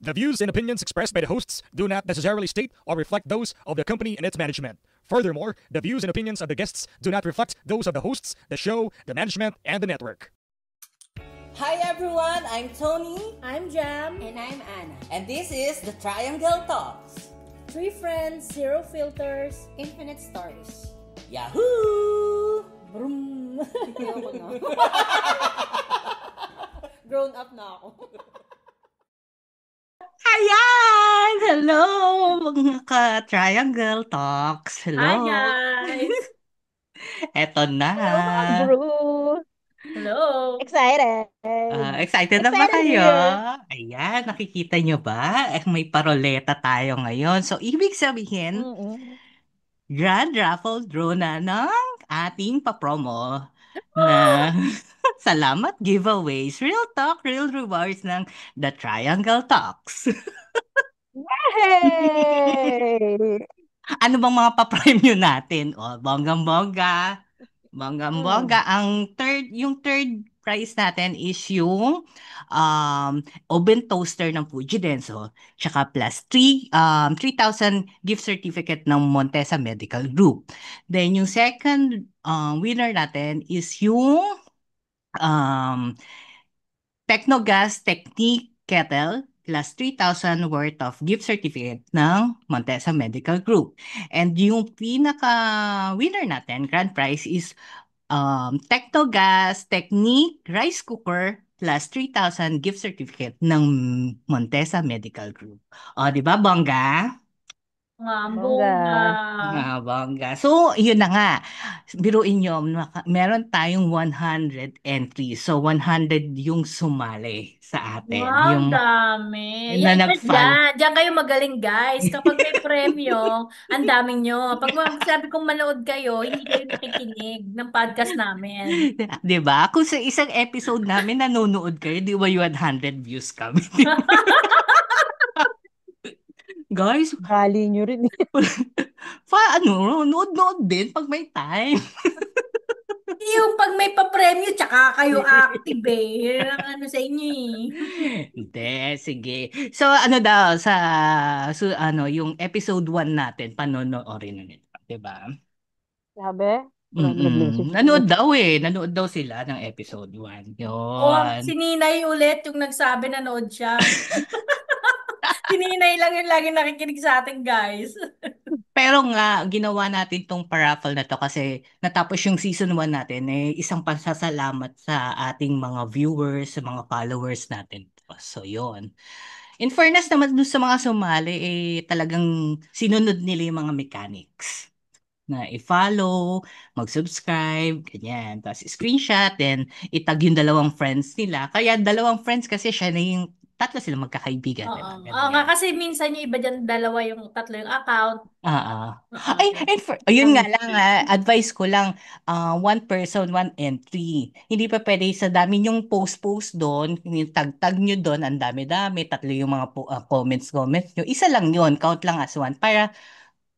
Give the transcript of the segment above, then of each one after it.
The views and opinions expressed by the hosts do not necessarily state or reflect those of the company and its management. Furthermore, the views and opinions of the guests do not reflect those of the hosts, the show, the management, and the network. Hi everyone, I'm Tony. I'm Jam. And I'm Anna. And this is the Triangle Talks. Three friends, zero filters, Infinite stories. Yahoo! Vroom. Ayoko na. Grown up na ako. Ayan! Hello, mga ka-Triangle Talks. Hello. Hi guys! Eto na. Hello, mga bro! Hello! Excited! Excited na ba Excited kayo? here. Ayan, nakikita nyo ba? May paroleta tayo ngayon. So, ibig sabihin, Mm-mm. Grand Raffle Draw na ng ating papromo na salamat giveaways, real talk, real rewards ng The Triangle Talks. Yay! Ano bang mga pa-premyo natin? O, bonggang-bongga. Bonggang-bongga. Yung third prize natin is yung oven toaster ng Fujidenso, tsaka plus 3,000 gift certificate ng Montesa Medical Group. Then yung second winner natin is yung Technogas Technique Kettle plus 3,000 worth of gift certificate ng Montesa Medical Group. And yung pinaka-winner natin, grand prize, is Technogas Technique Rice Cooker plus 3,000 gift certificate ng Montesa Medical Group. O, di ba, bongga? Bongga! Bongga. So, yun na nga. Biruin nyo, meron tayong 100 entries. So, 100 yung sumali sa atin. Wow, Yung dami! na Yan, nag-follow. diyan kayo magaling guys. Kapag may premyo, ang dami nyo. Pag sabi kong manood kayo, hindi kayo nakikinig ng podcast namin. Di ba? Kung sa isang episode namin nanonood kayo, di ba 100 views kami? Guys, Bali nyo rin. nood-nood din pag may time. Yung pag may pa-premyo, tsaka kayo active eh. Yun ang ano sa inyo eh. Hindi, sige. So, ano daw, yung episode 1 natin, panonoorin na nito. Diba? Sabi? Wala naman nag-message. Nanood daw sila ng episode 1. O, Yun. si Ninay ulit yung nagsabi na nood siya. Si Ninay lang yung lagi nakikinig sa atin, guys. Pero nga, ginawa natin tong paraffle na to kasi natapos yung season 1 natin, isang pasasalamat sa ating mga viewers, sa mga followers natin. So, yun. In fairness naman dun sa mga sumali, talagang sinunod nila yung mga mechanics na i-follow, mag-subscribe, ganyan. Tapos screenshot, then itag yung dalawang friends nila. Kaya dalawang friends kasi siya na yung tatlo sila magkakaibigan, Oo. diba? Oo nga, kasi minsan yung iba dyan, dalawa yung tatlo yung account. Oo. Ay, ayun nga lang, advice ko lang, one person, one entry. Hindi pa pwede sa dami yung post doon, yung tag nyo doon, ang dami-dami, tatlo yung mga comments nyo. Isa lang yun, count lang as one, para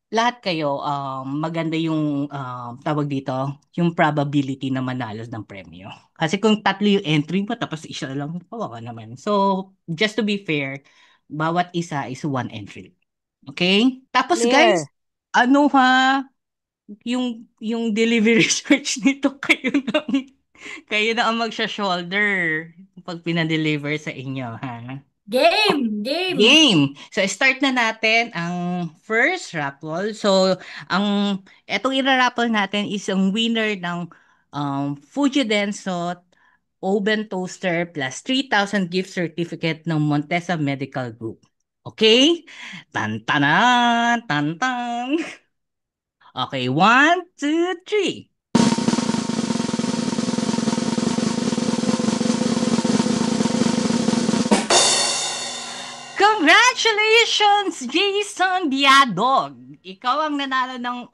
lahat kayo, maganda yung tawag dito, yung probability na manalo ng premyo. Kasi kung tatlo yung entry mo, tapos isa lang, kawawa naman. So, just to be fair, bawat isa is one entry. Okay? Tapos guys, Clear. ano ha, yung delivery charge nito, kayo na ang magsha-shoulder pag pinadeliver sa inyo, ha? Game! Game! So, start na natin ang first raffle. So, etong ira-raffle natin is ang winner ng Fujidenso Oven Toaster plus 3,000 gift certificate ng Montesa Medical Group. Okay? Tantanan! Tantan! Okay, 1, 2, 3. Congratulations, Jason Biadog! Ikaw ang nanalo ng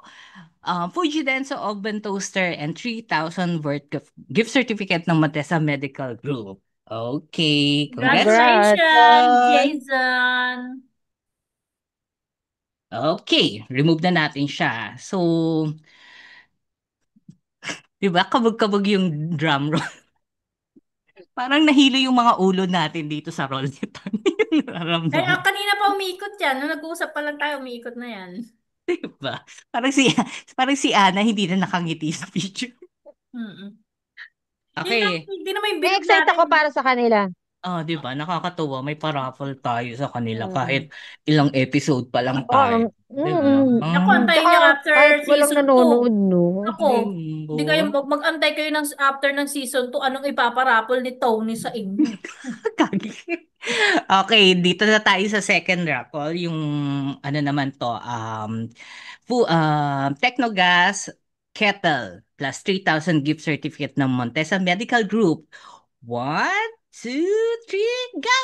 Fujidenso Oven Toaster and 3,000 worth of gift certificate ng Montesa Medical Group. Okay, Congrats. Congratulations, Jason! Okay, remove na natin siya. So, di ba, kabog-kabog yung drum roll. Parang nahilo yung mga ulo natin dito sa roll nito. Yung Kaya nararamdaman. kanina pa umiikot yan. Nung nag-uusap pa lang tayo, umiikot na yan. Diba? Parang si Ana hindi na nakangiti sa picture. Mm-mm. Okay. Hindi naman yung bilog Na-excite natin. ako para sa kanila. Di ba? Nakakatuwa. May paraffle tayo sa kanila kahit Mm. ilang episode pa lang tayo. Oo. Di ba? Naku, antayin Tsaka niyo after kahit walang season 2. nanonood, no? Ako, hindi kayo Bimbo. mag-antay kayo after ng season 2, anong ipaparapol ni Tony sa inyo. Kagi. Okay, dito na tayo sa second raffle. Yung ano naman to, Technogas Kettle plus 3,000 gift certificate ng Montesa Medical Group. 1, 2, 3, go!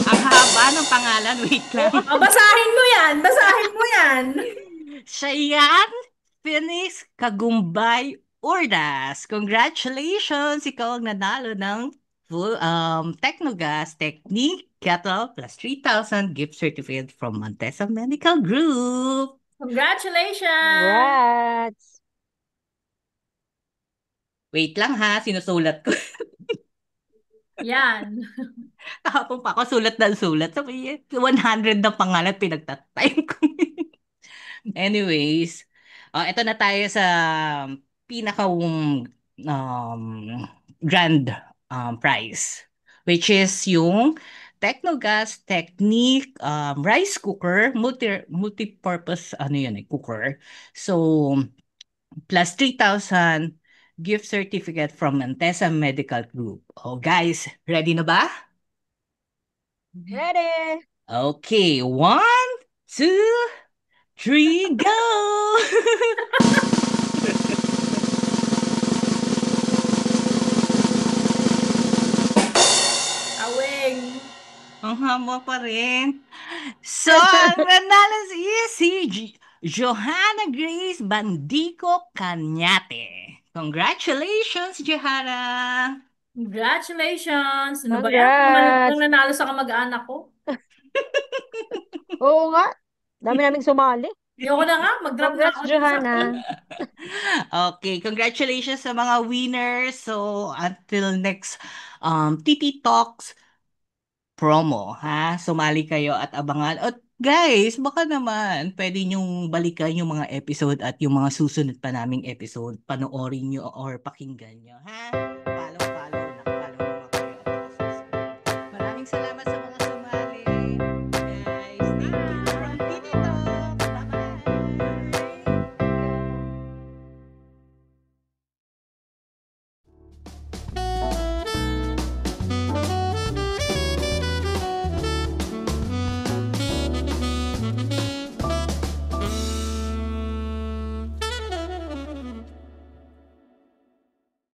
Ang haba ng pangalan, wait lang. Basahin mo yan! Basahin mo yan! Siya yan, Phoenix Kagumbay Urdas. Congratulations! Ikaw ang nanalo ng Technogas Technique Kettle plus 3,000 gift certificate from Montesa Medical Group. Congratulations! Congrats! Wait lang ha, sinusulat ko. Yan. Kahapon pa ako sulat na sulat. Sabi, 100 na pangalan pinagtatime ko. Anyways, ito na tayo sa pinaka grand prize, which is yung Technogas Technique rice cooker, multi-purpose cooker. So, plus 3,000 gift certificate from Montesa Medical Group. Oh, guys, ready na ba? Ready! Okay, 1, 2, 3, go! Aweng. Ang haba pa rin. So, ang nanalo si Johanna Grace Bandico Cañate. Congratulations, Johanna! Congratulations! Ano ba yan? Congrats! Nang nanalo sa kamag-anak ko. Oo nga. Dami naming sumali. Ayoko na nga, mag-drop na Congrats, ako. Johanna. Okay, congratulations sa mga winners. So, until next TT Talks promo, ha? Sumali kayo at abangan. At guys, baka naman pwede nyong balikan yung mga episode at yung mga susunod pa naming episode. Panoorin nyo or pakinggan nyo, ha? Follow, follow. Nakapollow naman kayo at nakasubscribe. Maraming salamat sa